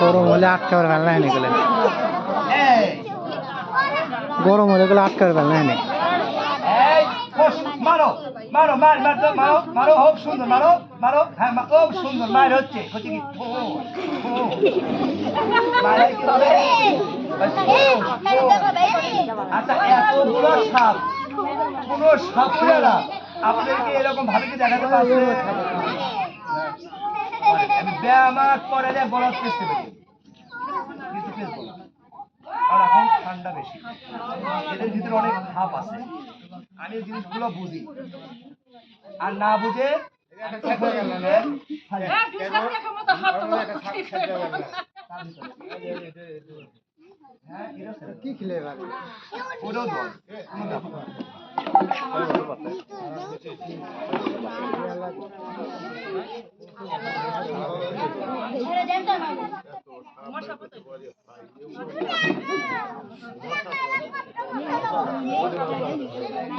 গরম হলে আটকাবার ভাল নাই এগুলো, গরম হলে এগুলো আটকাবার ভাল নাই। মারো মারো মার মারো মারো মারো, খুব সুন্দর মারো মারো, হ্যাঁ খুব সুন্দর মার হচ্ছে হচ্ছে কি আচ্ছা এতগুলো সাপ, কোন সাপ ফেরা আপনাদেরকে এরকম ভাবে কি দেখাতে পারছে? আমি ব্যায়াম করে বলার চেষ্টা করি কিন্তু কারণ এখন ঠান্ডা বেশি, এদের ভিতরে অনেক ভাব আছে। আমি এই জিনিসগুলো বুঝি, আর না বুঝে কি খেলে